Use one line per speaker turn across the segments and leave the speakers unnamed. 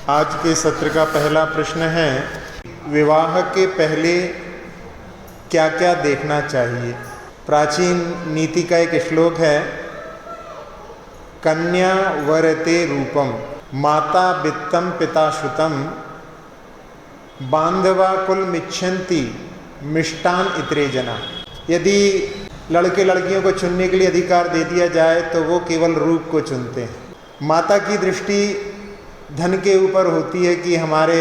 आज के सत्र का पहला प्रश्न है, विवाह के पहले क्या क्या देखना चाहिए। प्राचीन नीति का एक श्लोक है, कन्या वरते रूपम माता वित्तम पिता श्रुतम बांधवा कुल मिच्छन्ति मिष्टान इतरे जना। यदि लड़के लड़कियों को चुनने के लिए अधिकार दे दिया जाए तो वो केवल रूप को चुनते हैं। माता की दृष्टि धन के ऊपर होती है कि हमारे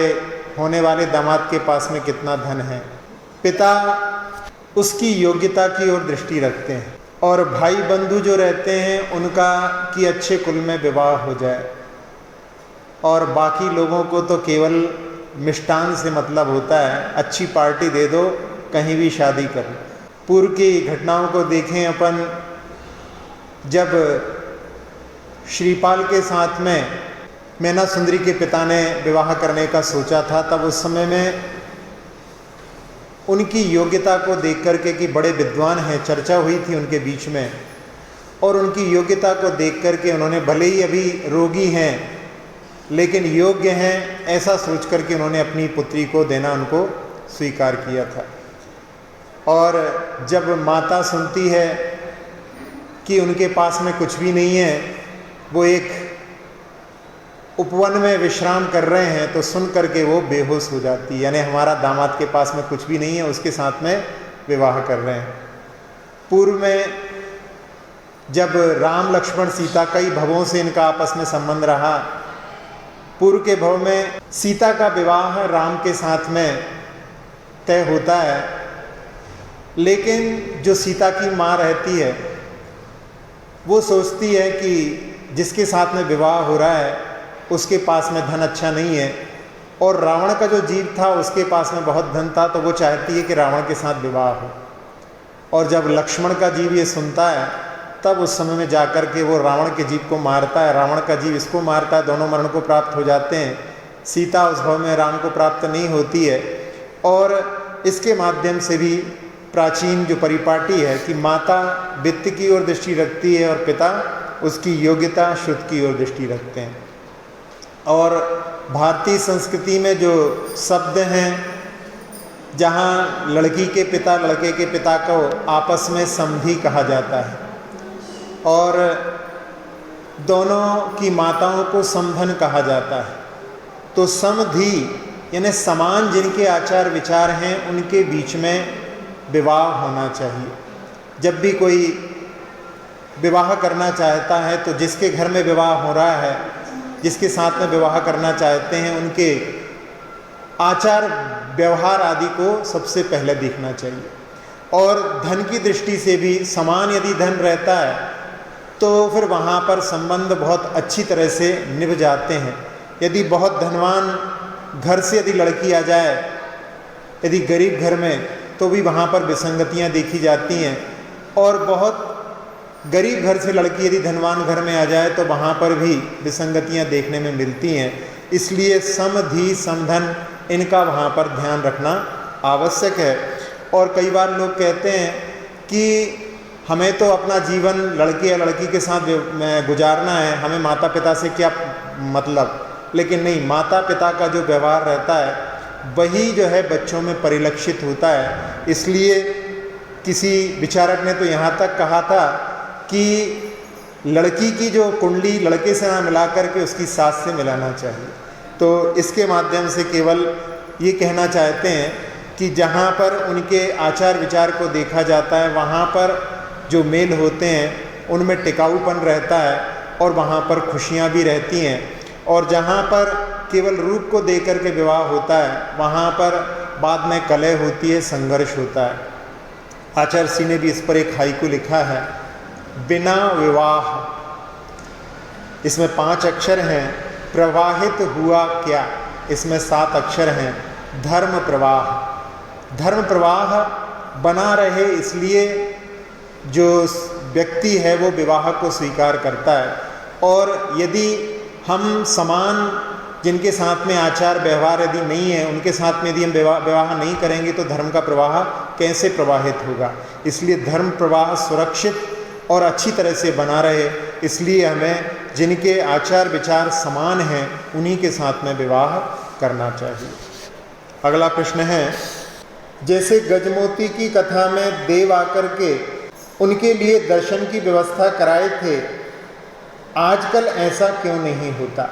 होने वाले दामाद के पास में कितना धन है। पिता उसकी योग्यता की ओर दृष्टि रखते हैं और भाई बंधु जो रहते हैं उनका कि अच्छे कुल में विवाह हो जाए, और बाकी लोगों को तो केवल मिष्टान से मतलब होता है, अच्छी पार्टी दे दो, कहीं भी शादी कर लो। पूर्व की घटनाओं को देखें अपन, जब श्रीपाल के साथ में मैना सुंदरी के पिता ने विवाह करने का सोचा था, तब उस समय में उनकी योग्यता को देख करके कि बड़े विद्वान हैं, चर्चा हुई थी उनके बीच में, और उनकी योग्यता को देख करके उन्होंने, भले ही अभी रोगी हैं लेकिन योग्य हैं, ऐसा सोच करके उन्होंने अपनी पुत्री को देना उनको स्वीकार किया था। और जब माता सुनती है कि उनके पास में कुछ भी नहीं है, वो एक उपवन में विश्राम कर रहे हैं, तो सुन करके वो बेहोश हो जाती है, यानी हमारा दामाद के पास में कुछ भी नहीं है, उसके साथ में विवाह कर रहे हैं। पूर्व में जब राम लक्ष्मण सीता, कई भवों से इनका आपस में संबंध रहा, पूर्व के भव में सीता का विवाह राम के साथ में तय होता है, लेकिन जो सीता की माँ रहती है वो सोचती है कि जिसके साथ में विवाह हो रहा है उसके पास में धन अच्छा नहीं है, और रावण का जो जीव था उसके पास में बहुत धन था, तो वो चाहती है कि रावण के साथ विवाह हो। और जब लक्ष्मण का जीव ये सुनता है, तब उस समय में जाकर के वो रावण के जीव को मारता है, रावण का जीव इसको मारता है, दोनों मरण को प्राप्त हो जाते हैं। सीता उस भव में राम को प्राप्त नहीं होती है। और इसके माध्यम से भी प्राचीन जो परिपाटी है कि माता वित्त की ओर दृष्टि रखती है और पिता उसकी योग्यता शुद्ध की ओर दृष्टि रखते हैं। और भारतीय संस्कृति में जो शब्द हैं, जहाँ लड़की के पिता लड़के के पिता को आपस में समधी कहा जाता है, और दोनों की माताओं को समधन कहा जाता है, तो समधी यानी समान जिनके आचार विचार हैं उनके बीच में विवाह होना चाहिए। जब भी कोई विवाह करना चाहता है तो जिसके घर में विवाह हो रहा है, जिसके साथ में विवाह करना चाहते हैं, उनके आचार व्यवहार आदि को सबसे पहले देखना चाहिए। और धन की दृष्टि से भी समान यदि धन रहता है तो फिर वहाँ पर संबंध बहुत अच्छी तरह से निभ जाते हैं। यदि बहुत धनवान घर से यदि लड़की आ जाए, यदि गरीब घर में, तो भी वहाँ पर विसंगतियाँ देखी जाती हैं, और बहुत गरीब घर से लड़की यदि धनवान घर में आ जाए तो वहाँ पर भी विसंगतियाँ देखने में मिलती हैं। इसलिए समधी समधन इनका वहाँ पर ध्यान रखना आवश्यक है। और कई बार लोग कहते हैं कि हमें तो अपना जीवन लड़के या लड़की के साथ गुजारना है, हमें माता पिता से क्या मतलब। लेकिन नहीं, माता पिता का जो व्यवहार रहता है वही जो है बच्चों में परिलक्षित होता है। इसलिए किसी विचारक ने तो यहाँ तक कहा था कि लड़की की जो कुंडली लड़के से ना मिला करके उसकी सास से मिलाना चाहिए। तो इसके माध्यम से केवल ये कहना चाहते हैं कि जहाँ पर उनके आचार विचार को देखा जाता है, वहाँ पर जो मेल होते हैं उनमें टिकाऊपन रहता है और वहाँ पर खुशियाँ भी रहती हैं। और जहाँ पर केवल रूप को देख कर के विवाह होता है, वहाँ पर बाद में कलह होती है, संघर्ष होता है। आचार्य सिंह ने भी इस पर एक हाइकू लिखा है, बिना विवाह, इसमें 5 अक्षर हैं, प्रवाहित हुआ क्या, इसमें 7 अक्षर हैं, धर्म प्रवाह। धर्म प्रवाह बना रहे इसलिए जो व्यक्ति है वो विवाह को स्वीकार करता है। और यदि हम समान जिनके साथ में आचार व्यवहार यदि नहीं है, उनके साथ में यदि हम विवाह नहीं करेंगे तो धर्म का प्रवाह कैसे प्रवाहित होगा। इसलिए धर्म प्रवाह सुरक्षित और अच्छी तरह से बना रहे इसलिए हमें जिनके आचार विचार समान हैं उन्हीं के साथ में विवाह करना चाहिए। अगला प्रश्न है, जैसे गजमोती की कथा में देव आकर के उनके लिए दर्शन की व्यवस्था कराए थे, आजकल ऐसा क्यों नहीं होता?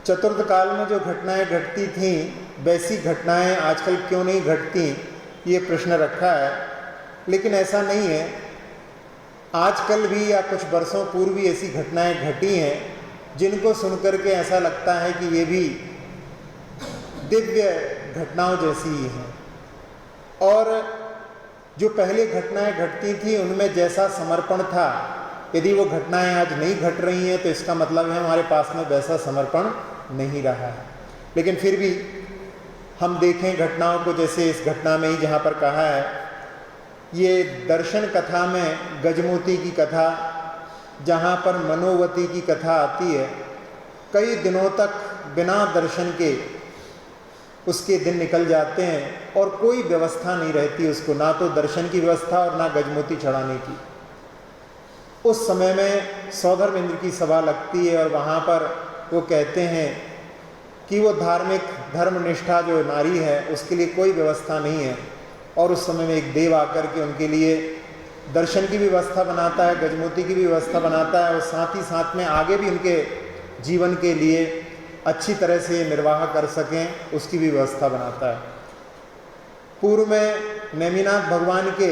चतुर्थ काल में जो घटनाएं घटती थीं वैसी घटनाएं आजकल क्यों नहीं घटती, ये प्रश्न रखा है। लेकिन ऐसा नहीं है, आजकल भी या कुछ वर्षों पूर्व भी ऐसी घटनाएं घटी हैं जिनको सुनकर के ऐसा लगता है कि ये भी दिव्य घटनाओं जैसी ही हैं। और जो पहले घटनाएं घटती थी उनमें जैसा समर्पण था, यदि वो घटनाएं आज नहीं घट रही हैं तो इसका मतलब है हमारे पास में वैसा समर्पण नहीं रहा है। लेकिन फिर भी हम देखें घटनाओं को, जैसे इस घटना में ही जहाँ पर कहा है, ये दर्शन कथा में गजमोती की कथा, जहाँ पर मनोवती की कथा आती है, कई दिनों तक बिना दर्शन के उसके दिन निकल जाते हैं और कोई व्यवस्था नहीं रहती उसको, ना तो दर्शन की व्यवस्था और ना गजमोती चढ़ाने की। उस समय में सौधर्म इंद्र की सभा लगती है और वहाँ पर वो कहते हैं कि वो धार्मिक धर्मनिष्ठा जो नारी है उसके लिए कोई व्यवस्था नहीं है। और उस समय में एक देव आकर के उनके लिए दर्शन की भी व्यवस्था बनाता है, गजमोती की भी व्यवस्था बनाता है और साथ ही साथ में आगे भी उनके जीवन के लिए अच्छी तरह से निर्वाह कर सकें उसकी भी व्यवस्था बनाता है। पूर्व में नेमिनाथ भगवान के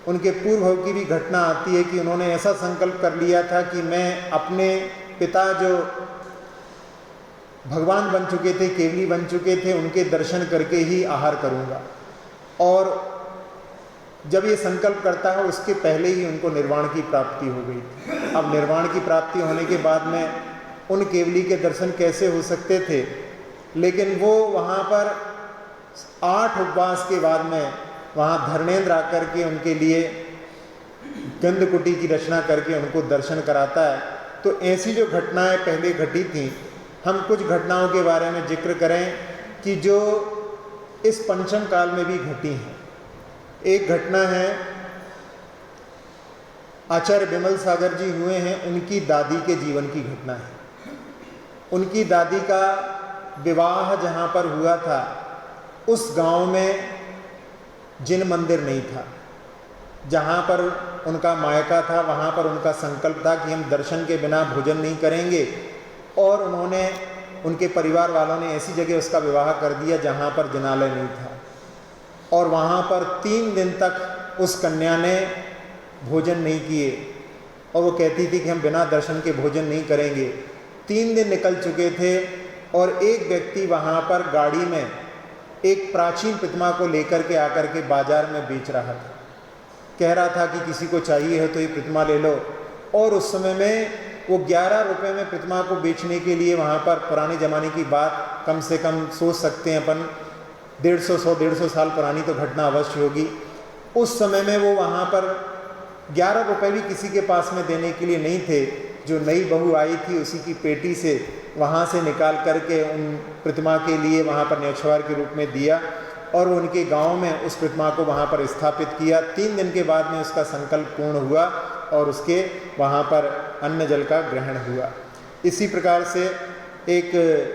उनके पूर्व की भी घटना आती है कि उन्होंने ऐसा संकल्प कर लिया था कि मैं अपने पिता जो भगवान बन चुके थे, केवली बन चुके थे, उनके दर्शन करके ही आहार करूंगा। और जब ये संकल्प करता है उसके पहले ही उनको निर्वाण की प्राप्ति हो गई थी। अब निर्वाण की प्राप्ति होने के बाद में उन केवली के दर्शन कैसे हो सकते थे? लेकिन वो वहाँ पर 8 उपवास के बाद में वहाँ धर्मेंद्र आकर के उनके लिए गंधकुटी की रचना करके उनको दर्शन कराता है। तो ऐसी जो घटनाएं पहले घटी थी, हम कुछ घटनाओं के बारे में जिक्र करें कि जो इस पंचम काल में भी घटी हैं। एक घटना है, आचार्य विमल सागर जी हुए हैं, उनकी दादी के जीवन की घटना है। उनकी दादी का विवाह जहाँ पर हुआ था उस गांव में जिन मंदिर नहीं था, जहाँ पर उनका मायका था वहाँ पर उनका संकल्प था कि हम दर्शन के बिना भोजन नहीं करेंगे। और उन्होंने, उनके परिवार वालों ने ऐसी जगह उसका विवाह कर दिया जहाँ पर जिनालय नहीं था। और वहाँ पर 3 दिन तक उस कन्या ने भोजन नहीं किए और वो कहती थी कि हम बिना दर्शन के भोजन नहीं करेंगे। 3 दिन निकल चुके थे और एक व्यक्ति वहाँ पर गाड़ी में एक प्राचीन प्रतिमा को लेकर के आकर के बाजार में बेच रहा था। कह रहा था कि किसी को चाहिए है तो ये प्रतिमा ले लो। और उस समय में वो 11 रुपए में प्रतिमा को बेचने के लिए, वहाँ पर पुराने ज़माने की बात कम से कम सोच सकते हैं अपन, 150 साल पुरानी तो घटना अवश्य होगी। उस समय में वो वहाँ पर 11 रुपए भी किसी के पास में देने के लिए नहीं थे। जो नई बहू आई थी उसी की पेटी से वहाँ से निकाल करके उन प्रतिमा के लिए वहाँ पर न्यौछावर के रूप में दिया और उनके गांव में उस प्रतिमा को वहाँ पर स्थापित किया। 3 दिन के बाद में उसका संकल्प पूर्ण हुआ और उसके वहाँ पर अन्न जल का ग्रहण हुआ। इसी प्रकार से एक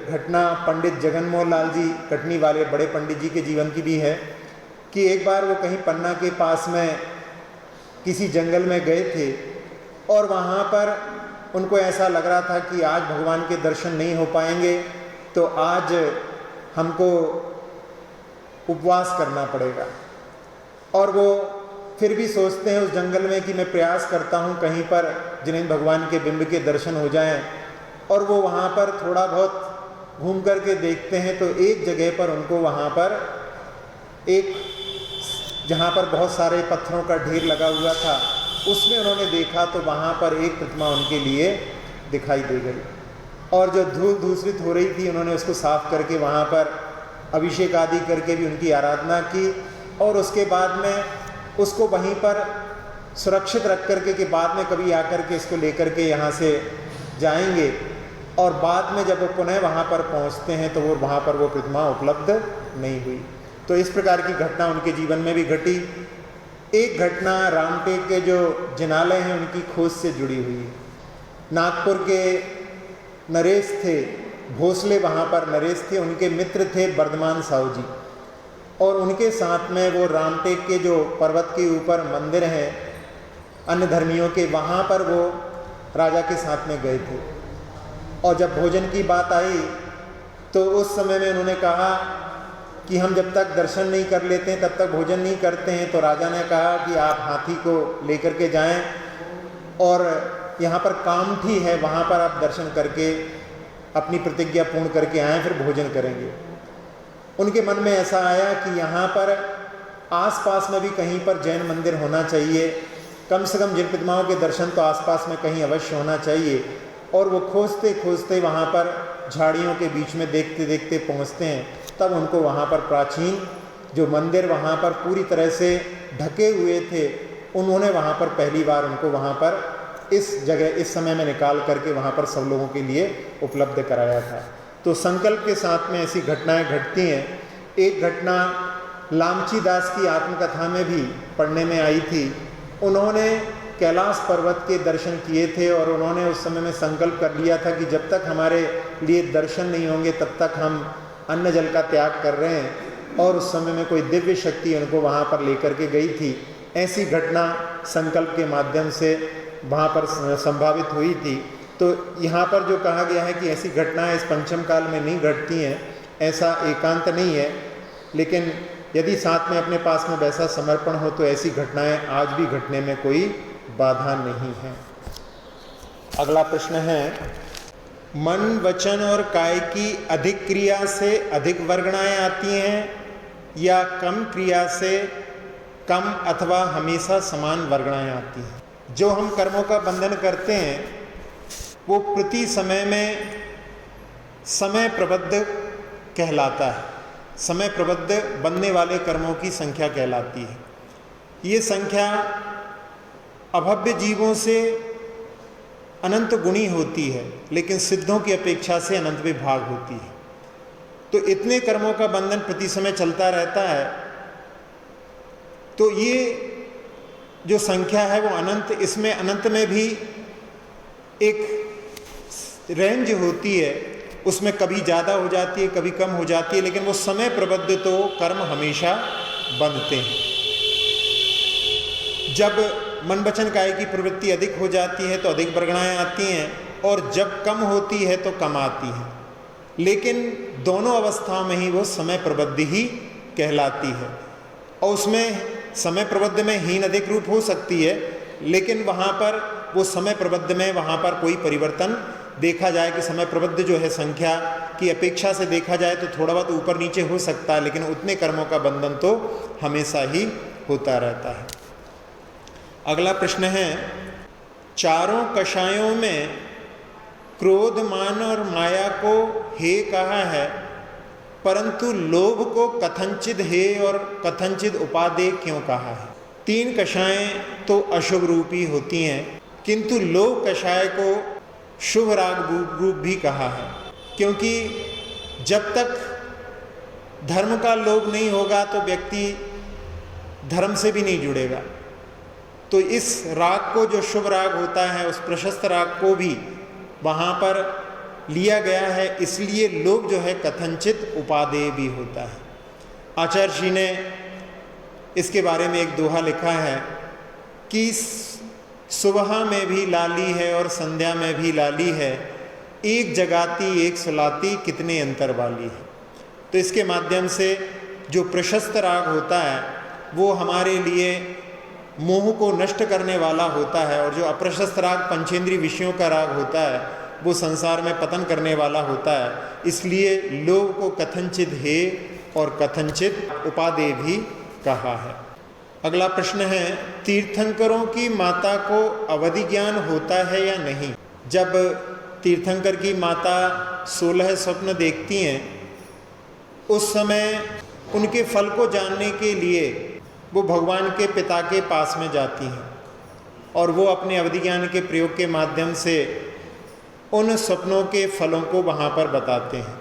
घटना पंडित जगनमोहन लाल जी कटनी वाले बड़े पंडित जी के जीवन की भी है कि एक बार वो कहीं पन्ना के पास में किसी जंगल में गए थे और वहाँ पर उनको ऐसा लग रहा था कि आज भगवान के दर्शन नहीं हो पाएंगे, तो आज हमको उपवास करना पड़ेगा। और वो फिर भी सोचते हैं उस जंगल में कि मैं प्रयास करता हूँ कहीं पर जिन्हें भगवान के बिंब के दर्शन हो जाएं। और वो वहाँ पर थोड़ा बहुत घूम कर के देखते हैं तो एक जगह पर उनको वहाँ पर एक, जहाँ पर बहुत सारे पत्थरों का ढेर लगा हुआ था, उसमें उन्होंने देखा तो वहाँ पर एक प्रतिमा उनके लिए दिखाई दे गई। और जो धूल दूषित हो रही थी उन्होंने उसको साफ करके वहाँ पर अभिषेक आदि करके भी उनकी आराधना की। और उसके बाद में उसको वहीं पर सुरक्षित रख करके कि बाद में कभी आकर के इसको लेकर के यहाँ से जाएंगे। और बाद में जब वो पुनः वहाँ पर पहुँचते हैं तो वो वहाँ पर वो प्रतिमा उपलब्ध नहीं हुई। तो इस प्रकार की घटना उनके जीवन में भी घटी। एक घटना रामटेक के जो जिनालय हैं उनकी खोज से जुड़ी हुई। नागपुर के नरेश थे, भोसले वहाँ पर नरेश थे, उनके मित्र थे वर्धमान साहू जी, और उनके साथ में वो रामटेक के जो पर्वत के ऊपर मंदिर हैं अन्य धर्मियों के, वहाँ पर वो राजा के साथ में गए थे। और जब भोजन की बात आई तो उस समय में उन्होंने कहा कि हम जब तक दर्शन नहीं कर लेते हैं तब तक भोजन नहीं करते हैं। तो राजा ने कहा कि आप हाथी को लेकर के जाएं और यहाँ पर कामठी है, वहाँ पर आप दर्शन करके अपनी प्रतिज्ञा पूर्ण करके आएँ, फिर भोजन करेंगे। उनके मन में ऐसा आया कि यहाँ पर आसपास में भी कहीं पर जैन मंदिर होना चाहिए, कम से कम जिन प्रतिमाओं के दर्शन तो आसपास में कहीं अवश्य होना चाहिए। और वो खोजते खोजते वहाँ पर झाड़ियों के बीच में देखते देखते पहुँचते हैं। तब उनको वहाँ पर प्राचीन जो मंदिर वहाँ पर पूरी तरह से ढके हुए थे, उन्होंने वहाँ पर पहली बार उनको वहाँ पर इस जगह इस समय में निकाल करके वहाँ पर सब लोगों के लिए उपलब्ध कराया था। तो संकल्प के साथ में ऐसी घटनाएं घटती हैं। एक घटना लामची दास की आत्मकथा में भी पढ़ने में आई थी। उन्होंने कैलाश पर्वत के दर्शन किए थे और उन्होंने उस समय में संकल्प कर लिया था कि जब तक हमारे लिए दर्शन नहीं होंगे तब तक हम अन्न जल का त्याग कर रहे हैं। और उस समय में कोई दिव्य शक्ति उनको वहाँ पर लेकर के गई थी। ऐसी घटना संकल्प के माध्यम से वहाँ पर संभावित हुई थी। तो यहाँ पर जो कहा गया है कि ऐसी घटनाएं इस पंचम काल में नहीं घटती हैं, ऐसा एकांत नहीं है, लेकिन यदि साथ में अपने पास में वैसा समर्पण हो तो ऐसी घटनाएं आज भी घटने में कोई बाधा नहीं है। अगला प्रश्न है, मन, वचन और काय की अधिक क्रिया से अधिक वर्गणाएं आती हैं या कम क्रिया से कम अथवा हमेशा समान वर्गणाएं आती हैं? जो हम कर्मों का बंधन करते हैं वो प्रति समय में समय प्रबद्ध कहलाता है। समय प्रबद्ध बनने वाले कर्मों की संख्या कहलाती है। ये संख्या अभव्य जीवों से अनंत गुणी होती है, लेकिन सिद्धों की अपेक्षा से अनंत विभाग होती है। तो इतने कर्मों का बंधन प्रति समय चलता रहता है। तो ये जो संख्या है वो अनंत, इसमें अनंत में भी एक रेंज होती है, उसमें कभी ज़्यादा हो जाती है, कभी कम हो जाती है, लेकिन वो समय प्रबद्ध तो कर्म हमेशा बंधते हैं। जब मन, वचन, काय की प्रवृत्ति अधिक हो जाती है तो अधिक वर्गणाएं आती हैं, और जब कम होती है तो कम आती हैं। लेकिन दोनों अवस्थाओं में ही वो समय प्रबद्ध ही कहलाती है। और उसमें समय प्रबद्ध में हीन अधिक रूप हो सकती है, लेकिन वहाँ पर वो समय प्रबद्ध में वहाँ पर कोई परिवर्तन देखा जाए कि समय प्रबद्ध जो है संख्या की अपेक्षा से देखा जाए तो थोड़ा बहुत ऊपर नीचे हो सकता है, लेकिन उतने कर्मों का बंधन तो हमेशा ही होता रहता है। अगला प्रश्न है, चारों कषायों में क्रोध, मान और माया को हे कहा है, परंतु लोभ को कथंचित हे और कथंचित उपादेय क्यों कहा है? तीन कषायें तो अशुभ रूपी होती हैं, किंतु लोभ कषाय को शुभ राग रूप भी कहा है, क्योंकि जब तक धर्म का लोभ नहीं होगा तो व्यक्ति धर्म से भी नहीं जुड़ेगा। तो इस राग को, जो शुभ राग होता है, उस प्रशस्त राग को भी वहाँ पर लिया गया है, इसलिए लोभ जो है कथंचित उपादेय भी होता है। आचार्य जी ने इसके बारे में एक दोहा लिखा है कि सुबह में भी लाली है और संध्या में भी लाली है, एक जगाती एक सुलाती कितने अंतर वाली है। तो इसके माध्यम से जो प्रशस्त राग होता है वो हमारे लिए मोह को नष्ट करने वाला होता है, और जो अप्रशस्त राग पंचेंद्रीय विषयों का राग होता है वो संसार में पतन करने वाला होता है। इसलिए लोभ को कथंचित हे और कथंचित उपादेय भी कहा है। अगला प्रश्न है, तीर्थंकरों की माता को अवधि ज्ञान होता है या नहीं? जब तीर्थंकर की माता 16 स्वप्न देखती हैं, उस समय उनके फल को जानने के लिए वो भगवान के पिता के पास में जाती हैं और वो अपने अवधि ज्ञान के प्रयोग के माध्यम से उन स्वप्नों के फलों को वहाँ पर बताते हैं।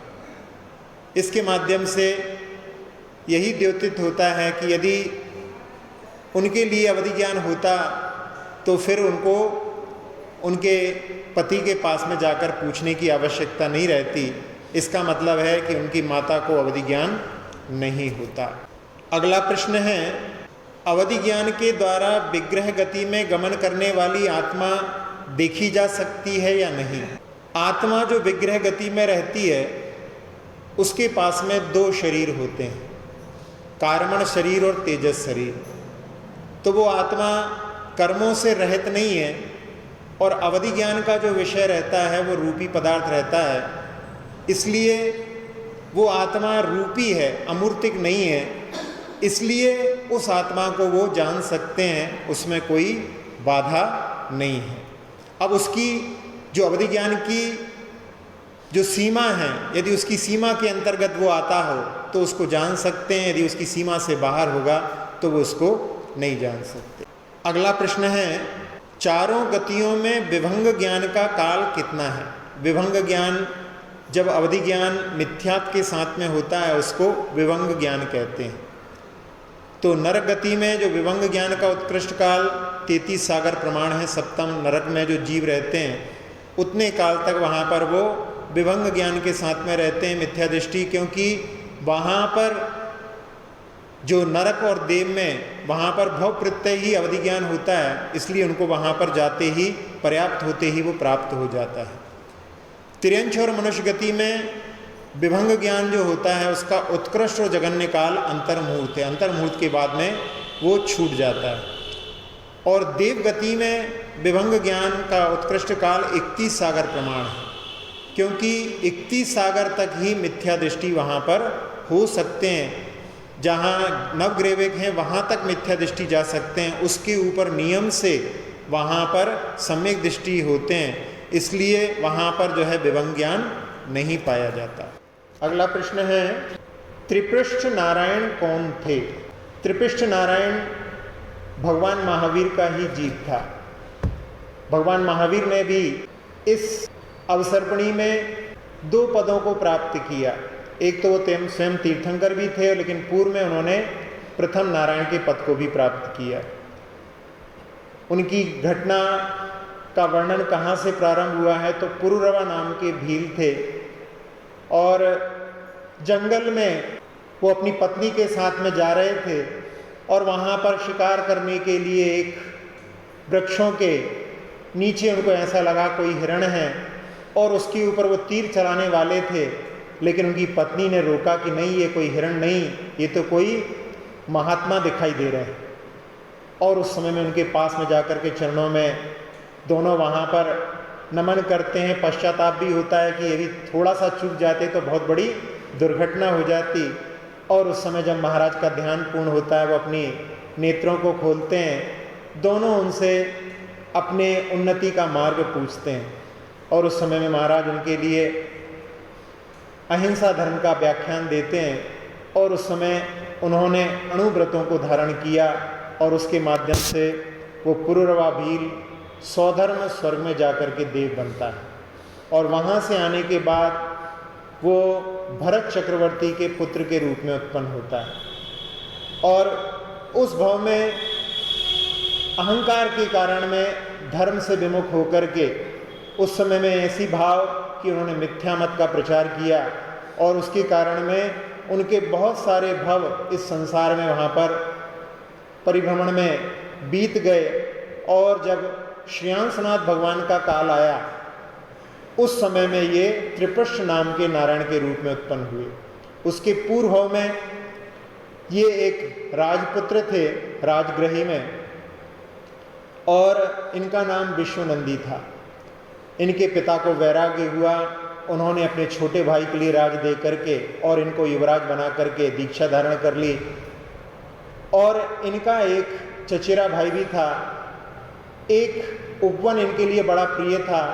इसके माध्यम से यही द्योतित होता है कि यदि उनके लिए अवधि ज्ञान होता तो फिर उनको उनके पति के पास में जाकर पूछने की आवश्यकता नहीं रहती। इसका मतलब है कि उनकी माता को अवधि ज्ञान नहीं होता। अगला प्रश्न है, अवधि ज्ञान के द्वारा विग्रह गति में गमन करने वाली आत्मा देखी जा सकती है या नहीं? आत्मा जो विग्रह गति में रहती है उसके पास में 2 शरीर होते हैं, कारमण शरीर और तेजस शरीर। तो वो आत्मा कर्मों से रहित नहीं है और अवधि ज्ञान का जो विषय रहता है वो रूपी पदार्थ रहता है, इसलिए वो आत्मा रूपी है, अमूर्तिक नहीं है, इसलिए उस आत्मा को वो जान सकते हैं, उसमें कोई बाधा नहीं है। अब उसकी जो अवधि ज्ञान की जो सीमा है, यदि उसकी सीमा के अंतर्गत वो आता हो तो उसको जान सकते हैं, यदि उसकी सीमा से बाहर होगा तो वो उसको नहीं जान सकते। अगला प्रश्न है, चारों गतियों में विभंग ज्ञान का काल कितना है? विभंग ज्ञान जब अवधि ज्ञान मिथ्यात्व के साथ में होता है उसको विभंग ज्ञान कहते हैं। तो नरक गति में जो विभंग ज्ञान का उत्कृष्ट काल 33 सागर प्रमाण है, सप्तम नरक में जो जीव रहते हैं उतने काल तक वहाँ पर वो विभंग ज्ञान के साथ में रहते हैं, मिथ्या दृष्टि, क्योंकि वहाँ पर जो नरक और देव में वहाँ पर भव प्रत्यय ही अवधि ज्ञान होता है, इसलिए उनको वहाँ पर जाते ही पर्याप्त होते ही वो प्राप्त हो जाता है। तिर्यंश और मनुष्य गति में विभंग ज्ञान जो होता है उसका उत्कृष्ट और जघन्य काल अंतर्मुहूर्त है, अंतर्मुहूर्त के बाद में वो छूट जाता है। और देव गति में विभंग ज्ञान का उत्कृष्ट काल 31 सागर प्रमाण है, क्योंकि 31 सागर तक ही मिथ्या दृष्टि वहाँ पर हो सकते हैं। जहाँ नवग्रेविक हैं वहाँ तक मिथ्या दृष्टि जा सकते हैं, उसके ऊपर नियम से वहाँ पर सम्यक दृष्टि होते हैं, इसलिए वहाँ पर जो है विभंग ज्ञान नहीं पाया जाता। अगला प्रश्न है, त्रिपृष्ठ नारायण कौन थे? त्रिपृष्ठ नारायण भगवान महावीर का ही जीव था। भगवान महावीर ने भी इस अवसर्पणी में 2 पदों को प्राप्त किया। एक तो वो स्वयं तीर्थंकर भी थे, लेकिन पूर्व में उन्होंने प्रथम नारायण के पद को भी प्राप्त किया। उनकी घटना का वर्णन कहाँ से प्रारंभ हुआ है तो पुरुरवा नाम के भील थे और जंगल में वो अपनी पत्नी के साथ में जा रहे थे और वहाँ पर शिकार करने के लिए एक वृक्षों के नीचे उनको ऐसा लगा कोई हिरण है और उसके ऊपर वो तीर चलाने वाले थे, लेकिन उनकी पत्नी ने रोका कि नहीं, ये कोई हिरण नहीं, ये तो कोई महात्मा दिखाई दे रहे हैं। और उस समय में उनके पास में जाकर के चरणों में दोनों वहाँ पर नमन करते हैं। पश्चाताप भी होता है कि यदि थोड़ा सा चूक जाते तो बहुत बड़ी दुर्घटना हो जाती। और उस समय जब महाराज का ध्यान पूर्ण होता है वो अपनी नेत्रों को खोलते हैं, दोनों उनसे अपने उन्नति का मार्ग पूछते हैं। और उस समय में महाराज उनके लिए अहिंसा धर्म का व्याख्यान देते हैं और उस समय उन्होंने अणुव्रतों को धारण किया और उसके माध्यम से वो पुरुरवा भील सौधर्म स्वर्ग में जाकर के देव बनता है। और वहाँ से आने के बाद वो भरत चक्रवर्ती के पुत्र के रूप में उत्पन्न होता है और उस भाव में अहंकार के कारण में धर्म से विमुख होकर के उस समय में ऐसी भाव कि उन्होंने मिथ्या मत का प्रचार किया और उसके कारण में उनके बहुत सारे भव इस संसार में वहाँ पर परिभ्रमण में बीत गए। और जब श्रेयांसनाथ भगवान का काल आया उस समय में ये त्रिपृष्ठ नाम के नारायण के रूप में उत्पन्न हुए। उसके पूर्व में ये एक राजपुत्र थे राजगृही में और इनका नाम विश्वनंदी था। इनके पिता को वैराग्य हुआ, उन्होंने अपने छोटे भाई के लिए राज दे करके और इनको युवराज बना करके दीक्षा धारण कर ली। और इनका एक चचेरा भाई भी था, एक उपवन इनके लिए बड़ा प्रिय था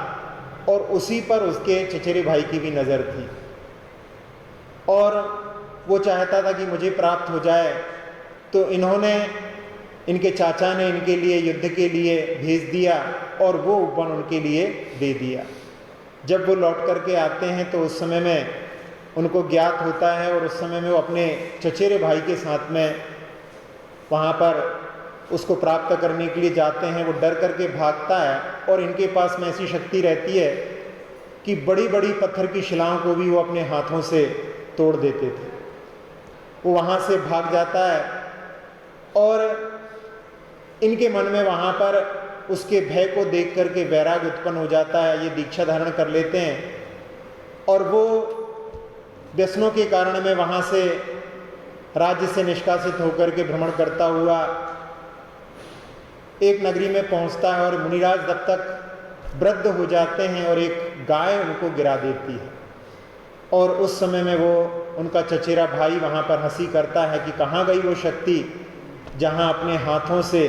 और उसी पर उसके चचेरे भाई की भी नज़र थी और वो चाहता था कि मुझे प्राप्त हो जाए। तो इन्होंने, इनके चाचा ने इनके लिए युद्ध के लिए भेज दिया और वो उपवन उनके लिए दे दिया। जब वो लौट करके आते हैं तो उस समय में उनको ज्ञात होता है और उस समय में वो अपने चचेरे भाई के साथ में वहाँ पर उसको प्राप्त करने के लिए जाते हैं, वो डर करके भागता है और इनके पास में ऐसी शक्ति रहती है कि बड़ी बड़ी पत्थर की शिलाओं को भी वो अपने हाथों से तोड़ देते थे। वो वहाँ से भाग जाता है और इनके मन में वहाँ पर उसके भय को देख करके वैराग्य उत्पन्न हो जाता है। ये दीक्षा धारण कर लेते हैं और वो व्यसनों के कारण में वहाँ से राज्य से निष्कासित होकर के भ्रमण करता हुआ एक नगरी में पहुँचता है और मुनिराज तब तक वृद्ध हो जाते हैं और एक गाय उनको गिरा देती है। और उस समय में वो उनका चचेरा भाई वहाँ पर हंसी करता है कि कहाँ गई वो शक्ति जहाँ अपने हाथों से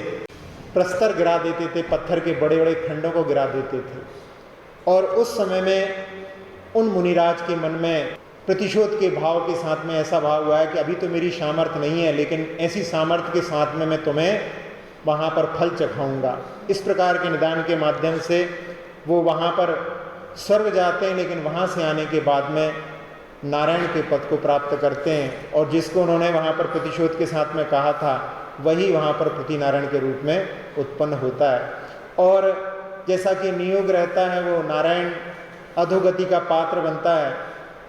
प्रस्तर गिरा देते थे, पत्थर के बड़े बड़े खंडों को गिरा देते थे। और उस समय में उन मुनिराज के मन में प्रतिशोध के भाव के साथ में ऐसा भाव हुआ है कि अभी तो मेरी सामर्थ्य नहीं है, लेकिन ऐसी सामर्थ्य के साथ में मैं तुम्हें वहाँ पर फल चखाऊंगा। इस प्रकार के निदान के माध्यम से वो वहाँ पर स्वर्ग जाते हैं, लेकिन वहाँ से आने के बाद में नारायण के पद को प्राप्त करते हैं और जिसको उन्होंने वहाँ पर प्रतिशोध के साथ में कहा था वही वहाँ पर पृथ्वी नारायण के रूप में उत्पन्न होता है। और जैसा कि नियोग रहता है, वो नारायण अधोगति का पात्र बनता है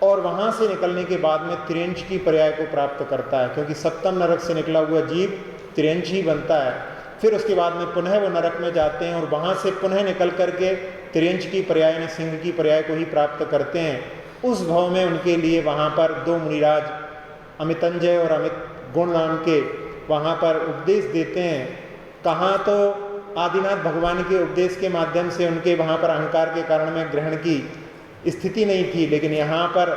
और वहाँ से निकलने के बाद में तिर्यंच की पर्याय को प्राप्त करता है, क्योंकि सप्तम नरक से निकला हुआ जीव तिर्यंच ही बनता है। फिर उसके बाद में पुनः वो नरक में जाते हैं और वहाँ से पुनः निकल करके तिर्यंच की पर्याय ने सिंह की पर्याय को ही प्राप्त करते हैं। उस भाव में उनके लिए वहाँ पर दो मुनिराज अमितंजय और अमित गुण नाम के वहाँ पर उपदेश देते हैं। कहाँ तो आदिनाथ भगवान के उपदेश के माध्यम से उनके वहाँ पर अहंकार के कारण में ग्रहण की स्थिति नहीं थी, लेकिन यहाँ पर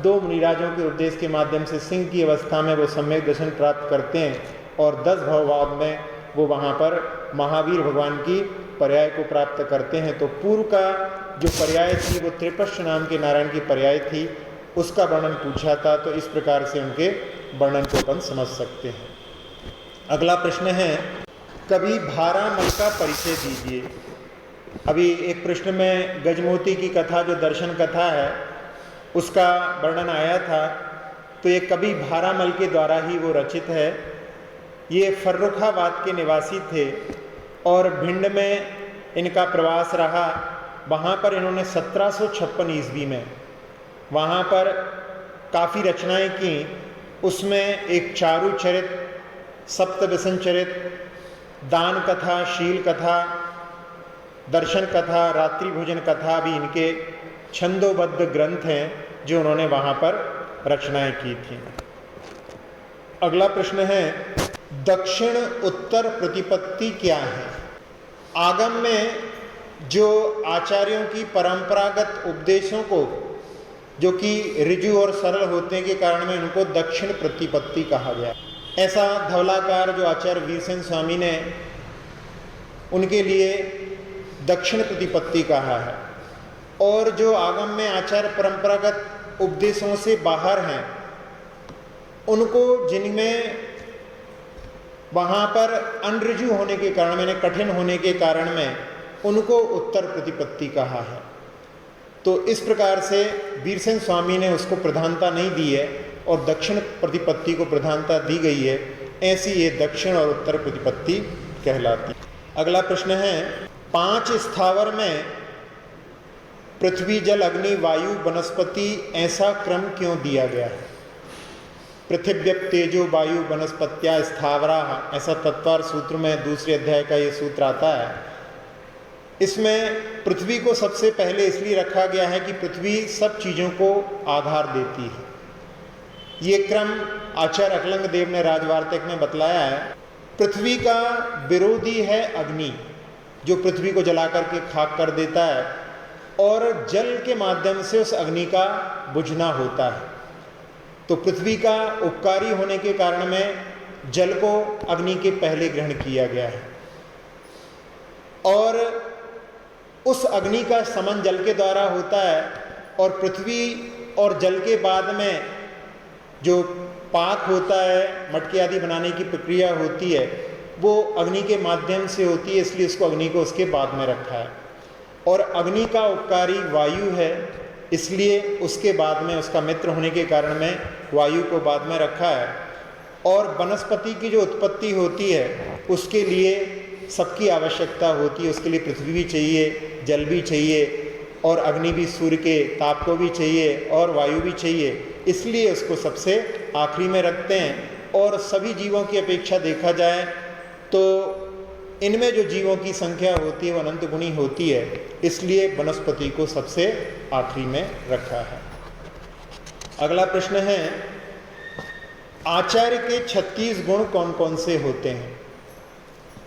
दो मुनिराजों के उपदेश के माध्यम से सिंह की अवस्था में वो सम्यक दर्शन प्राप्त करते हैं और 10 भववाद में वो वहाँ पर महावीर भगवान की पर्याय को प्राप्त करते हैं। तो पूर्व का जो पर्याय थी वो त्रिपक्ष नाम के नारायण की पर्याय थी, उसका वर्णन पूछा था। तो इस प्रकार से उनके वर्णन को अपन समझ सकते हैं। अगला प्रश्न है, कभी भारामल का परिचय दीजिए। अभी एक प्रश्न में गजमोती की कथा जो दर्शन कथा है उसका वर्णन आया था, तो ये कवि भारामल के द्वारा ही वो रचित है। ये फर्रुखाबाद के निवासी थे और भिंड में इनका प्रवास रहा। वहाँ पर इन्होंने 1756 ईस्वी में वहाँ पर काफ़ी रचनाएं की। उसमें एक चारु चरित, सप्तव्यसन चरित, दान कथा, शील कथा, दर्शन कथा, रात्रि भोजन कथा भी इनके छंदोबद्ध ग्रंथ हैं जो उन्होंने वहाँ पर रचनाएं की थी। अगला प्रश्न है, दक्षिण उत्तर प्रतिपत्ति क्या है? आगम में जो आचार्यों की परंपरागत उपदेशों को जो कि ऋजु और सरल होने के कारण में उनको दक्षिण प्रतिपत्ति कहा गया। ऐसा धवलाकार जो आचार्य वीरसेन स्वामी ने उनके लिए दक्षिण प्रतिपत्ति कहा है। और जो आगम में आचार्य परंपरागत उपदेशों से बाहर हैं उनको, जिनमें वहाँ पर अनऋजु होने के कारण में, कठिन होने के कारण में, उनको उत्तर प्रतिपत्ति कहा है। तो इस प्रकार से वीरसेन स्वामी ने उसको प्रधानता नहीं दी है और दक्षिण प्रतिपत्ति को प्रधानता दी गई है। ऐसी ये दक्षिण और उत्तर प्रतिपत्ति कहलाती। अगला प्रश्न है, 5 स्थावर में पृथ्वी, जल, अग्नि, वायु, वनस्पति ऐसा क्रम क्यों दिया गया है? पृथिव्यप तेजो वायु वनस्पत्या स्थावरा, ऐसा तत्वार सूत्र में दूसरे अध्याय का ये सूत्र आता है। इसमें पृथ्वी को सबसे पहले इसलिए रखा गया है कि पृथ्वी सब चीज़ों को आधार देती है। ये क्रम आचार्य अकलंग देव ने राजवार्तिक में बतलाया है। पृथ्वी का विरोधी है अग्नि, जो पृथ्वी को जला करके खाक कर देता है, और जल के माध्यम से उस अग्नि का बुझना होता है। तो पृथ्वी का उपकारी होने के कारण में जल को अग्नि के पहले ग्रहण किया गया है और उस अग्नि का समन जल के द्वारा होता है। और पृथ्वी और जल के बाद में जो पाक होता है, मटके आदि बनाने की प्रक्रिया होती है, वो अग्नि के माध्यम से होती है, इसलिए उसको अग्नि को उसके बाद में रखा है। और अग्नि का उपकारी वायु है, इसलिए उसके बाद में, उसका मित्र होने के कारण में वायु को बाद में रखा है। और वनस्पति की जो उत्पत्ति होती है उसके लिए सबकी आवश्यकता होती है। उसके लिए पृथ्वी भी चाहिए, जल भी चाहिए, और अग्नि भी सूर्य के ताप को भी चाहिए, और वायु भी चाहिए। इसलिए उसको सबसे आखिरी में रखते हैं। और सभी जीवों की अपेक्षा देखा जाए तो इनमें जो जीवों की संख्या होती है वो अनंत गुणी होती है, इसलिए वनस्पति को सबसे आखिरी में रखा है। अगला प्रश्न है, आचार्य के 36 गुण कौन कौन से होते हैं?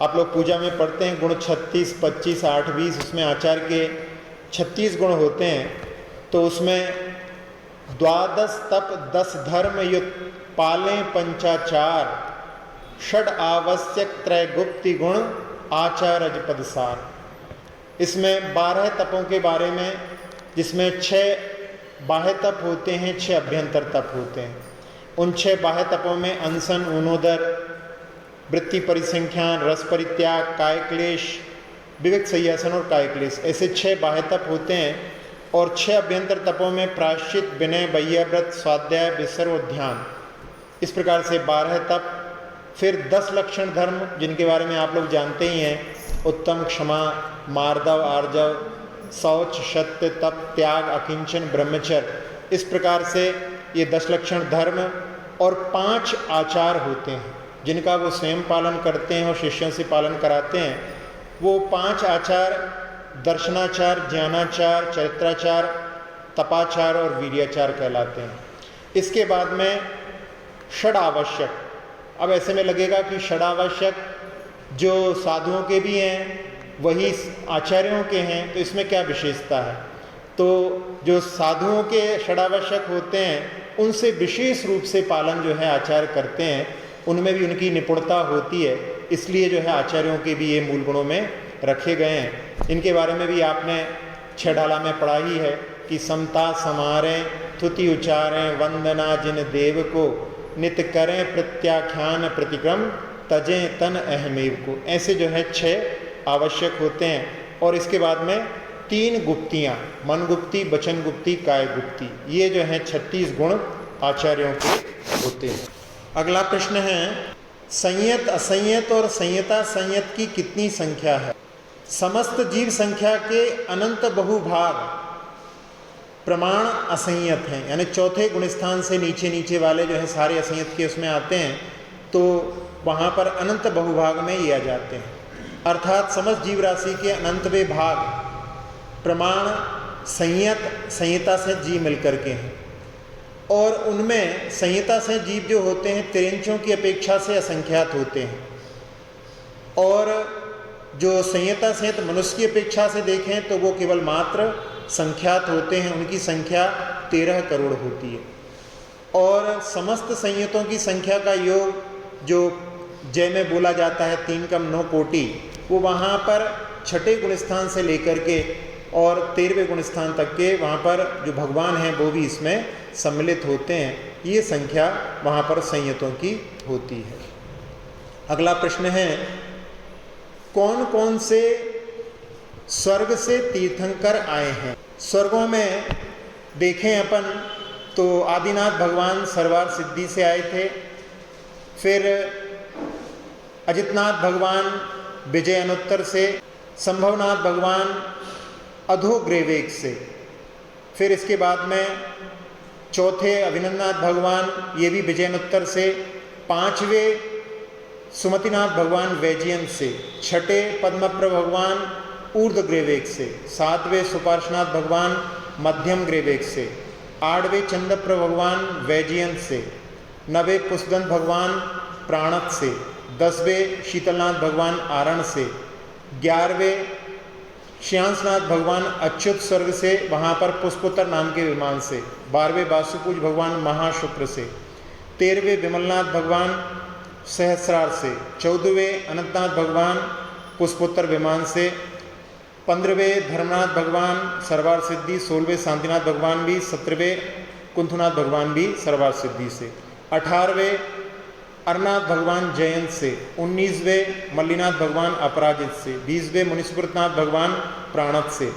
आप लोग पूजा में पढ़ते हैं गुण 36, 25, 8, 20, उसमें आचार्य के 36 गुण होते हैं। तो उसमें 12 तप 10 धर्म युक्त पालें पंचाचार, षड आवश्यक त्रैगुप्ति गुण आचार्य पदसार। इसमें 12 तपों के बारे में, जिसमें 6 बाह्य तप होते हैं, 6 अभ्यंतर तप होते हैं। उन 6 बाह्य तपों में अनशन, ऊनोदर, वृत्ति परिसंख्यान, रस परित्याग, काय क्लेश, विवेक संयासन और काय क्लेश, ऐसे 6 बाह्य तप होते हैं। और 6 अभ्यंतर तपों में प्रायश्चित, विनय, बाह्यव्रत, स्वाध्याय, विसर्ग और ध्यान, इस प्रकार से 12 तप। फिर 10 लक्षण धर्म, जिनके बारे में आप लोग जानते ही हैं, उत्तम, क्षमा, मार्दव, आर्जव, शौच, सत्य, तप, त्याग, अकिंचन, ब्रह्मचर्य, इस प्रकार से ये 10 लक्षण धर्म। और 5 आचार होते हैं जिनका वो स्वयं पालन करते हैं और शिष्यों से पालन कराते हैं। वो 5 आचार दर्शनाचार, ज्ञानाचार, चरित्राचार, तपाचार और वीर्याचार कहलाते हैं। इसके बाद में षड आवश्यक। अब ऐसे में लगेगा कि षड आवश्यक जो साधुओं के भी हैं वही आचार्यों के हैं, तो इसमें क्या विशेषता है? तो जो साधुओं के षडावश्यक होते हैं उनसे विशेष रूप से पालन जो है आचार्य करते हैं, उनमें भी उनकी निपुणता होती है, इसलिए जो है आचार्यों के भी ये मूल गुणों में रखे गए हैं। इनके बारे में भी आपने 6 ढाला में पढ़ा ही है कि समता समारें, थुति उचारें, वंदना जिन देव को, नित करें प्रत्याख्यान प्रतिक्रम, तजें तन अहमेव को। ऐसे जो है 6 आवश्यक होते हैं। और इसके बाद में 3 गुप्तियाँ, मन गुप्ती, वचन गुप्ती, काय गुप्ती, ये जो है 36 गुण आचार्यों के होते हैं। अगला प्रश्न है, संयत, असंयत और संयता संयत की कितनी संख्या है? समस्त जीव संख्या के अनंत बहुभाग प्रमाण असंयत हैं, यानी चौथे गुणस्थान से नीचे नीचे वाले जो है सारे असंयत के उसमें आते हैं, तो वहाँ पर अनंत बहुभाग में ये आ जाते हैं। अर्थात समस्त जीव राशि के अनंतवे भाग प्रमाण संयत, संहिता से जीव मिलकर के हैं। और उनमें संहिता से जीव जो होते हैं तिरंचों की अपेक्षा से असंख्यात होते हैं। और जो संहिता सहित मनुष्य की अपेक्षा से देखें तो वो केवल मात्र संख्यात होते हैं, उनकी संख्या 13 करोड़ होती है। और समस्त संयतों की संख्या का योग जो जय में बोला जाता है 3 कम 9 कोटि, वो वहाँ पर छठे गुणस्थान से लेकर के और 13वें गुणस्थान तक के वहाँ पर जो भगवान हैं वो भी इसमें सम्मिलित होते हैं। ये संख्या वहाँ पर संयतों की होती है। अगला प्रश्न है, कौन कौन से स्वर्ग से तीर्थंकर आए हैं? स्वर्गों में देखें अपन तो आदिनाथ भगवान सरवार सिद्धि से आए थे, फिर अजितनाथ भगवान विजय अनुत्तर से, संभवनाथ भगवान अधोग्रेवेग से, फिर इसके बाद में चौथे अभिनंदनाथ भगवान ये भी विजयनुत्तर से, 5वें सुमतिनाथ भगवान वैजयंत से, 6ठे पद्मप्र भगवान ऊर्ध्वग्रेवेग से, 7वें सुपार्श्वनाथ भगवान मध्यम ग्रेवेग से, 8वें चंद्रप्र भगवान वैजयंत से, 9वें पुष्पदंत भगवान प्राणत से, 10वें शीतलनाथ भगवान आरण से, 11वें श्यांसनाथ भगवान अच्युत स्वर्ग से, वहाँ पर पुष्पोत्तर नाम के विमान से, 12वें वासुपूज भगवान महाशुक्र से, 13वें विमलनाथ भगवान सहस्रार से, 14वें अनंतनाथ भगवान पुष्पोत्तर विमान से, 15वें धर्मनाथ भगवान सरवार सिद्धि, 16वें शांतिनाथ भगवान भी, 17वें कुंथुनाथ भगवान भी सरवार सिद्धि से, 18वें अरनाथ भगवान जयंत से, 19वें मल्लीनाथ भगवान अपराजित से, 20वें मुनीश्वरनाथ भगवान प्राणत से,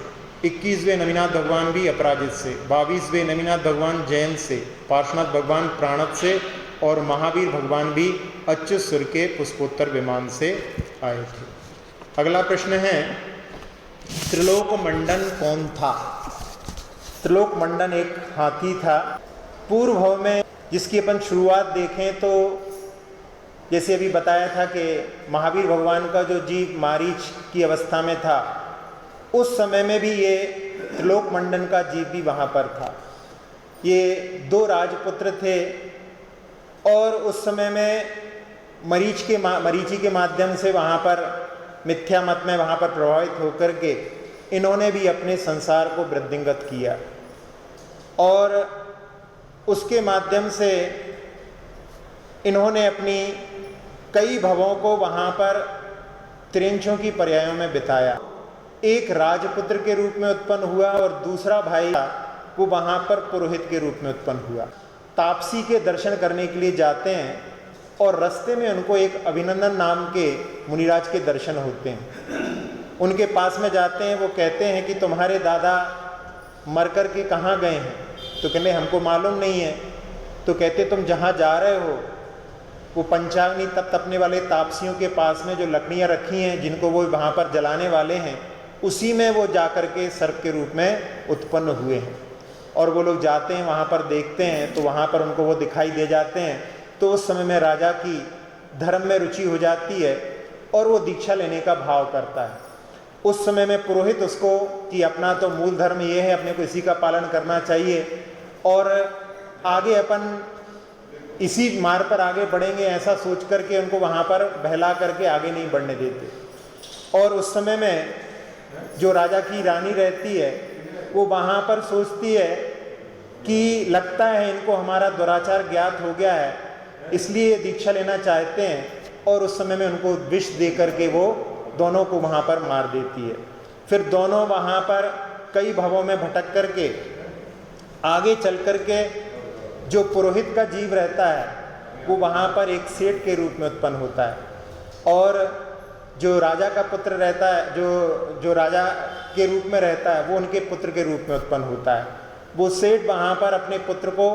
21वें नवीनाथ भगवान भी अपराजित से, 22वें नवीनाथ भगवान जयंत से, पार्श्वनाथ भगवान प्राणत से और महावीर भगवान भी अच्युत के पुष्पोत्तर विमान से आए थे। अगला प्रश्न है, त्रिलोक मंडन कौन था? त्रिलोक मंडन एक हाथी था पूर्व भाव में, जिसकी अपन शुरुआत देखें तो जैसे अभी बताया था कि महावीर भगवान का जो जीव मारीच की अवस्था में था, उस समय में भी ये त्रिलोक मंडन का जीव भी वहाँ पर था। ये दो राजपुत्र थे और उस समय में मरीचि के माध्यम से वहाँ पर मिथ्या मत में वहाँ पर प्रभावित होकर के इन्होंने भी अपने संसार को वृद्धिंगत किया और उसके माध्यम से इन्होंने अपनी कई भवों को वहाँ पर त्रिंचों की पर्यायों में बिताया। एक राजपुत्र के रूप में उत्पन्न हुआ और दूसरा भाई वो वहाँ पर पुरोहित के रूप में उत्पन्न हुआ। तापसी के दर्शन करने के लिए जाते हैं और रास्ते में उनको एक अभिनंदन नाम के मुनिराज के दर्शन होते हैं। उनके पास में जाते हैं, वो कहते हैं कि तुम्हारे दादा मर कर के कहाँ गए हैं? तो कहने हमको मालूम नहीं है। तो कहते तुम जहाँ जा रहे हो वो पंचाग्नि तप तपने वाले तापसियों के पास में जो लकड़ियाँ रखी हैं जिनको वो वहाँ पर जलाने वाले हैं, उसी में वो जा कर के सर्प के रूप में उत्पन्न हुए हैं। और वो लोग जाते हैं वहाँ पर देखते हैं तो वहाँ पर उनको वो दिखाई दे जाते हैं। तो उस समय में राजा की धर्म में रुचि हो जाती है और वो दीक्षा लेने का भाव करता है। उस समय में पुरोहित उसको कि अपना तो मूल धर्म ये है, अपने को इसी का पालन करना चाहिए और आगे अपन इसी मार्ग पर आगे बढ़ेंगे, ऐसा सोच करके उनको वहाँ पर बहला करके आगे नहीं बढ़ने देते। और उस समय में जो राजा की रानी रहती है वो वहाँ पर सोचती है कि लगता है इनको हमारा दुराचार ज्ञात हो गया है, इसलिए दीक्षा लेना चाहते हैं। और उस समय में उनको विष दे करके वो दोनों को वहाँ पर मार देती है। फिर दोनों वहाँ पर कई भवों में भटक करके आगे चल करके जो पुरोहित का जीव रहता है वो वहाँ पर एक सेठ के रूप में उत्पन्न होता है और जो राजा का पुत्र रहता है, जो राजा के रूप में रहता है, वो उनके पुत्र के रूप में उत्पन्न होता है। वो सेठ वहाँ पर अपने पुत्र को,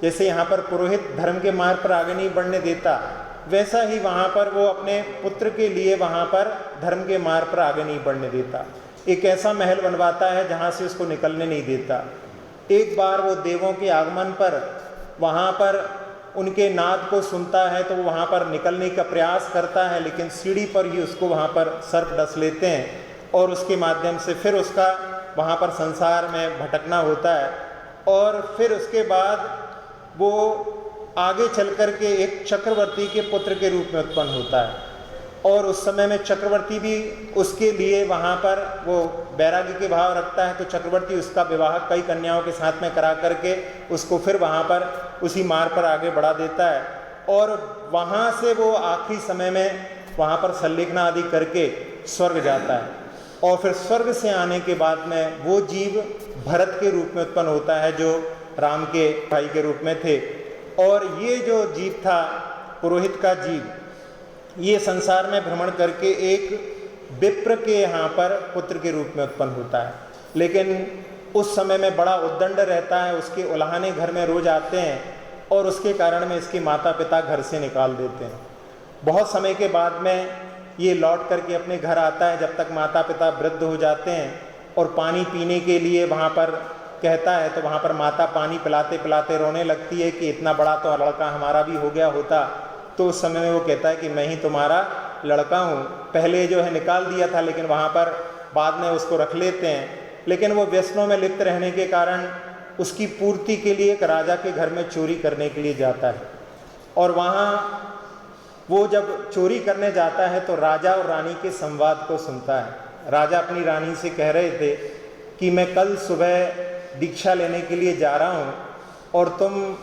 जैसे यहाँ पर पुरोहित धर्म के मार्ग पर आगे नहीं बढ़ने देता, वैसा ही वहाँ पर वो अपने पुत्र के लिए वहाँ पर धर्म के मार्ग पर आगे नहीं बढ़ने देता। एक ऐसा महल बनवाता है जहाँ से उसको निकलने नहीं देता। एक बार वो देवों के आगमन पर वहाँ पर उनके नाद को सुनता है तो वो वहाँ पर निकलने का प्रयास करता है, लेकिन सीढ़ी पर ही उसको वहाँ पर सर्प डस लेते हैं और उसके माध्यम से फिर उसका वहाँ पर संसार में भटकना होता है। और फिर उसके बाद वो आगे चल कर के एक चक्रवर्ती के पुत्र के रूप में उत्पन्न होता है और उस समय में चक्रवर्ती भी उसके लिए वहाँ पर वो वैराग्य के भाव रखता है। तो चक्रवर्ती उसका विवाह कई कन्याओं के साथ में करा करके उसको फिर वहाँ पर उसी मार्ग पर आगे बढ़ा देता है और वहाँ से वो आखिरी समय में वहाँ पर संलेखना आदि करके स्वर्ग जाता है। और फिर स्वर्ग से आने के बाद में वो जीव भरत के रूप में उत्पन्न होता है जो राम के भाई के रूप में थे। और ये जो जीव था पुरोहित का जीव, ये संसार में भ्रमण करके एक विप्र के यहाँ पर पुत्र के रूप में उत्पन्न होता है। लेकिन उस समय में बड़ा उद्दंड रहता है, उसके उल्हाने घर में रोज आते हैं और उसके कारण में इसके माता पिता घर से निकाल देते हैं। बहुत समय के बाद में ये लौट करके अपने घर आता है जब तक माता पिता वृद्ध हो जाते हैं और पानी पीने के लिए वहाँ पर कहता है तो वहाँ पर माता पानी पिलाते पिलाते रोने लगती है कि इतना बड़ा तो लड़का हमारा भी हो गया होता। तो उस समय में वो कहता है कि मैं ही तुम्हारा लड़का हूँ, पहले जो है निकाल दिया था लेकिन वहाँ पर बाद में उसको रख लेते हैं। लेकिन वो व्यसनों में लिप्त रहने के कारण उसकी पूर्ति के लिए एक राजा के घर में चोरी करने के लिए जाता है और वहाँ वो जब चोरी करने जाता है तो राजा और रानी के संवाद को सुनता है। राजा अपनी रानी से कह रहे थे कि मैं कल सुबह दीक्षा लेने के लिए जा रहा हूँ और तुम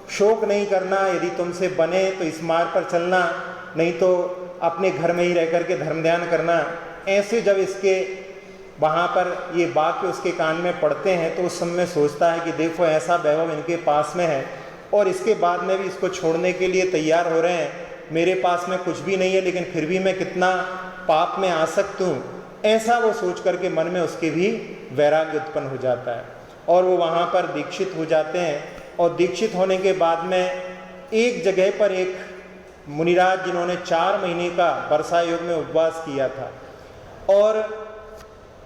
शोक नहीं करना, यदि तुमसे बने तो इस मार्ग पर चलना, नहीं तो अपने घर में ही रह कर के धर्म ध्यान करना। ऐसे जब इसके वहाँ पर ये वाक्य उसके कान में पड़ते हैं तो उस समय सोचता है कि देखो ऐसा वैभव इनके पास में है और इसके बाद में भी इसको छोड़ने के लिए तैयार हो रहे हैं। मेरे पास में कुछ भी नहीं है लेकिन फिर भी मैं कितना पाप में आसक्त हूँ, ऐसा वो सोच करके मन में उसके भी वैराग्य उत्पन्न हो जाता है और वो वहाँ पर दीक्षित हो जाते हैं। और दीक्षित होने के बाद में एक जगह पर एक मुनिराज जिन्होंने 4 महीने का वर्षा योग में उपवास किया था, और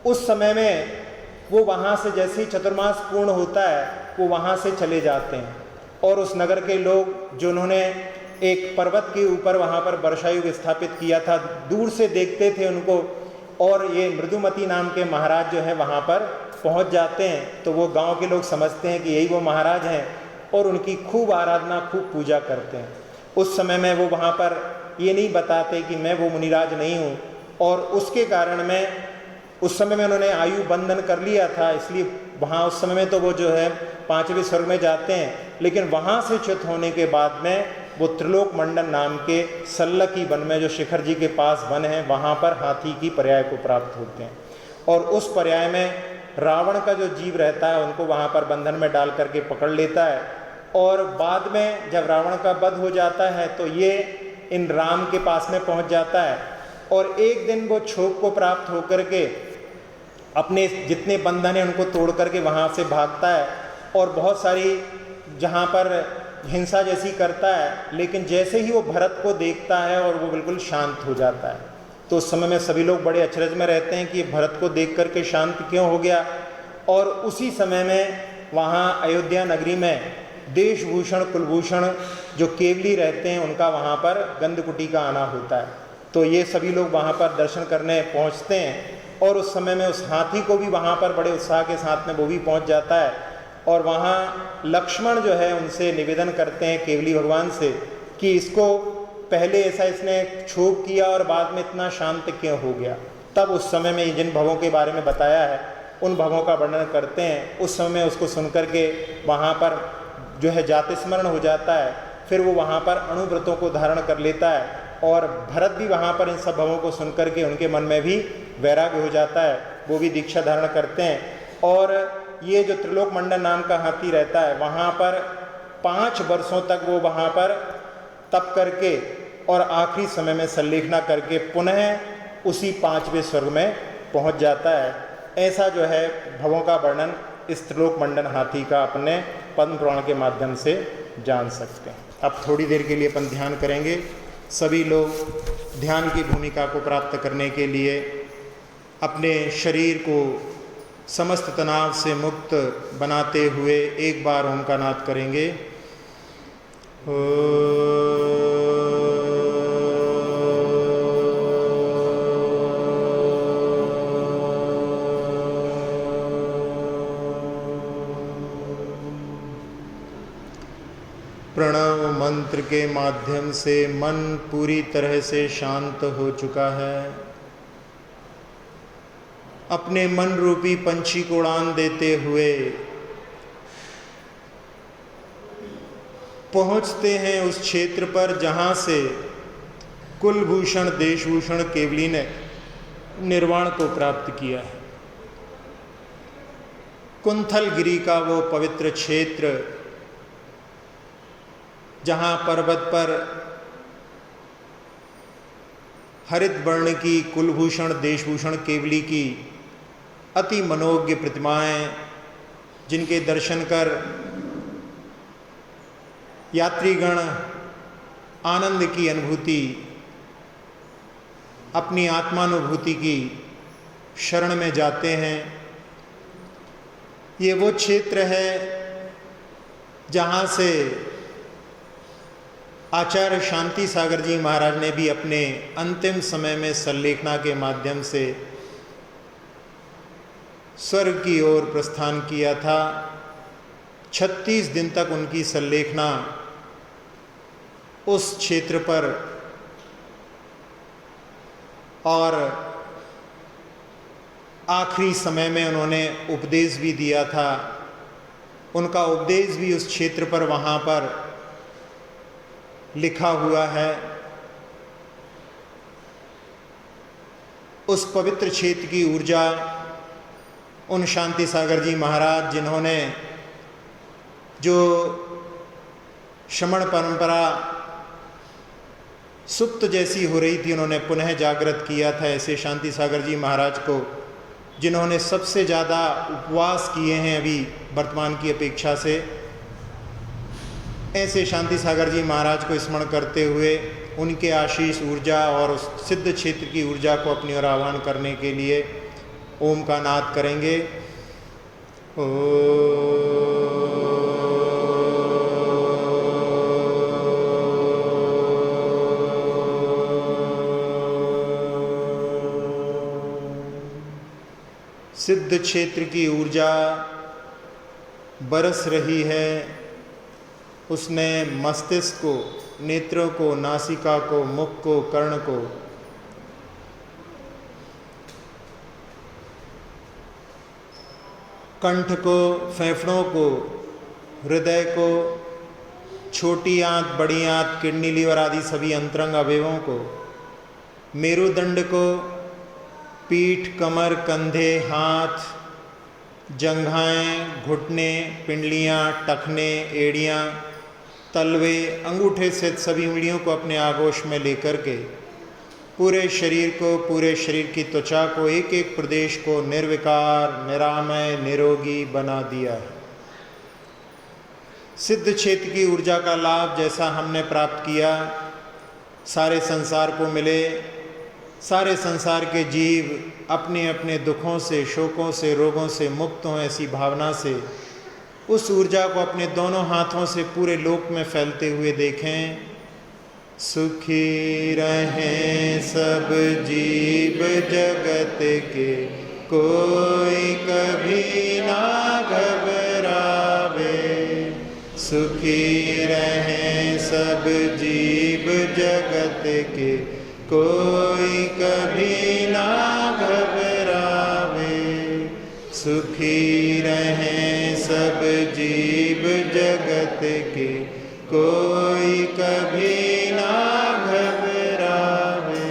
उस समय में वो वहाँ से जैसे ही चतुर्मास पूर्ण होता है वो वहाँ से चले जाते हैं, और उस नगर के लोग जो उन्होंने एक पर्वत के ऊपर वहाँ पर वर्षा युग स्थापित किया था, दूर से देखते थे उनको, और ये मृदुमती नाम के महाराज जो है वहाँ पर पहुँच जाते हैं, तो वो गांव के लोग समझते हैं कि यही वो महाराज हैं, और उनकी खूब आराधना खूब पूजा करते हैं। उस समय में वो वहाँ पर ये नहीं बताते कि मैं वो मुनिराज नहीं हूँ, और उसके कारण में उस समय में उन्होंने आयु बंधन कर लिया था, इसलिए वहाँ उस समय में तो वो जो है 5वें स्वर्ग में जाते हैं, लेकिन वहाँ से च्युत होने के बाद में वो त्रिलोक मंडन नाम के सल्लकी वन में, जो शिखर जी के पास वन है, वहाँ पर हाथी की पर्याय को प्राप्त होते हैं। और उस पर्याय में रावण का जो जीव रहता है उनको वहाँ पर बंधन में डाल करके पकड़ लेता है, और बाद में जब रावण का वध हो जाता है तो ये इन राम के पास में पहुँच जाता है, और एक दिन वो क्षोभ को प्राप्त होकर के अपने जितने बंधन हैं उनको तोड़ करके वहाँ से भागता है, और बहुत सारी जहाँ पर हिंसा जैसी करता है, लेकिन जैसे ही वो भरत को देखता है और वो बिल्कुल शांत हो जाता है। तो उस समय में सभी लोग बड़े अचरज में रहते हैं कि भरत को देख करके शांत क्यों हो गया। और उसी समय में वहाँ अयोध्या नगरी में देशभूषण कुलभूषण जो केवली रहते हैं उनका वहाँ पर गंधकुटी का आना होता है, तो ये सभी लोग वहाँ पर दर्शन करने पहुँचते हैं, और उस समय में उस हाथी को भी वहाँ पर बड़े उत्साह के साथ में वो भी पहुँच जाता है, और वहाँ लक्ष्मण जो है उनसे निवेदन करते हैं केवली भगवान से कि इसको पहले ऐसा इसने क्षोभ किया और बाद में इतना शांत क्यों हो गया। तब उस समय में जिन भवों के बारे में बताया है उन भवों का वर्णन करते हैं। उस समय में उसको सुनकर के वहाँ पर जो है जाति स्मरण हो जाता है, फिर वो वहाँ पर अणुव्रतों को धारण कर लेता है, और भरत भी वहाँ पर इन सब भवों को सुनकर के उनके मन में भी वैराग्य हो जाता है, वो भी दीक्षा धारण करते हैं। और ये जो त्रिलोक मंडन नाम का हाथी रहता है वहाँ पर 5 वर्षों तक वो वहाँ पर तप करके और आखिरी समय में संलेखना करके पुनः उसी 5वें स्वर्ग में पहुँच जाता है। ऐसा जो है भवों का वर्णन इस त्रिलोक मंडन हाथी का अपने पद्म पुराण के माध्यम से जान सकते हैं। अब थोड़ी देर के लिए अपन ध्यान करेंगे। सभी लोग ध्यान की भूमिका को प्राप्त करने के लिए अपने शरीर को समस्त तनाव से मुक्त बनाते हुए एक बार ओम का नाद करेंगे। प्रणव मंत्र के माध्यम से मन पूरी तरह से शांत हो चुका है। अपने मन रूपी पंछी को उड़ान देते हुए पहुंचते हैं उस क्षेत्र पर जहां से कुलभूषण देशभूषण केवली ने निर्वाण को प्राप्त किया है। कुंथल गिरी का वो पवित्र क्षेत्र जहाँ पर्वत पर हरित वर्ण की कुलभूषण देशभूषण केवली की अति मनोज्ञ प्रतिमाएं, जिनके दर्शन कर यात्रीगण आनंद की अनुभूति, अपनी आत्मानुभूति की शरण में जाते हैं। ये वो क्षेत्र है जहाँ से आचार्य शांति सागर जी महाराज ने भी अपने अंतिम समय में संलेखना के माध्यम से स्वर्ग की ओर प्रस्थान किया था। 36 दिन तक उनकी संलेखना उस क्षेत्र पर और आखिरी समय में उन्होंने उपदेश भी दिया था। उनका उपदेश भी उस क्षेत्र पर वहाँ पर लिखा हुआ है। उस पवित्र क्षेत्र की ऊर्जा उन शांति सागर जी महाराज, जिन्होंने जो श्रमण परंपरा सुप्त जैसी हो रही थी उन्होंने पुनः जागृत किया था। ऐसे शांति सागर जी महाराज को, जिन्होंने सबसे ज़्यादा उपवास किए हैं अभी वर्तमान की अपेक्षा से, ऐसे शांति सागर जी महाराज को स्मरण करते हुए उनके आशीष ऊर्जा और उस सिद्ध क्षेत्र की ऊर्जा को अपनी ओर आह्वान करने के लिए ओम का नाद करेंगे। सिद्ध क्षेत्र की ऊर्जा बरस रही है। उसने मस्तिष्क को, नेत्रों को, नासिका को, मुख को, कर्ण को, कंठ को, फेफड़ों को, हृदय को, छोटी आंत, बड़ी आंत, किडनी, लीवर आदि सभी अंतरंग अवयवों को, मेरुदंड को, पीठ, कमर, कंधे, हाथ, जंघाएं, घुटने, पिंडलियां, टखने, एड़ियां, तलवे, अंगूठे से सभी उंगलियों को अपने आगोश में लेकर के पूरे शरीर को, पूरे शरीर की त्वचा को, एक एक प्रदेश को निर्विकार, निरामय, निरोगी बना दिया है। सिद्ध क्षेत्र की ऊर्जा का लाभ जैसा हमने प्राप्त किया, सारे संसार को मिले। सारे संसार के जीव अपने अपने दुखों से, शोकों से, रोगों से मुक्त हों, ऐसी भावना से उस ऊर्जा को अपने दोनों हाथों से पूरे लोक में फैलते हुए देखें। सुखी रहें सब जीव जगत के, कोई कभी ना घबरावे। सुखी रहें सब जीव जगत के, कोई कभी ना घबरावे। सुखी रहें सब जीव जगत के, कोई कभी ना घबरावे।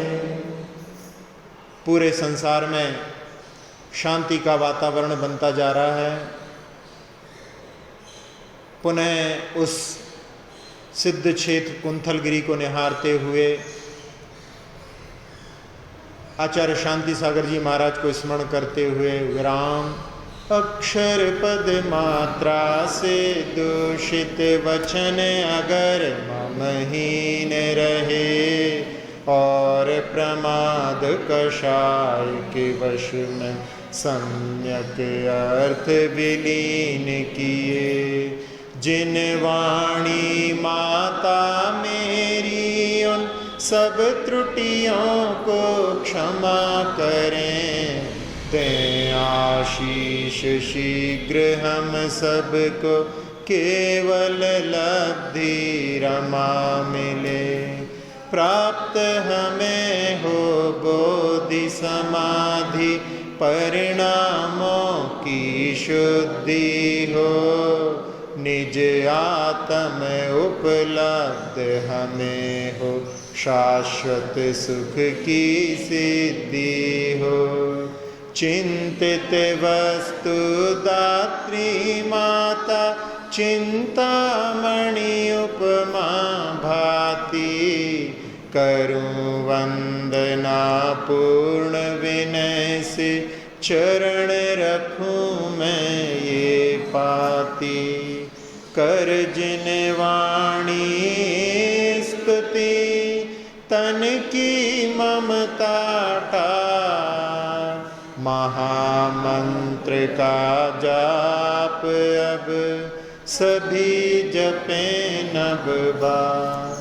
पूरे संसार में शांति का वातावरण बनता जा रहा है। पुनः उस सिद्ध क्षेत्र कुंथलगिरी को निहारते हुए आचार्य शांति सागर जी महाराज को स्मरण करते हुए विराम। अक्षर पद मात्रा से दूषित वचन अगर ममहीन रहे, और प्रमाद कषाय के वश में सम्यक अर्थ विलीन किए। जिन वाणी माता मेरी उन सब त्रुटियों को क्षमा करें, ते आशीष शीघ्र हम सबको केवल लब्धि रमा मिले। प्राप्त हमें हो बोधि समाधि परिणामों की शुद्धि हो। निज आत्म उपलब्ध हमें हो, शाश्वत सुख की सिद्धि हो। चिंतित वस्तु दात्री माता, चिंतामणि उपमा भाति। करूं वंदना पूर्ण विनय से, चरण रखूं मैं ये पाती। कर जिन वाणी स्तुति, तन की ममता टार। महामंत्र का जाप अब सभी जपें नव बार।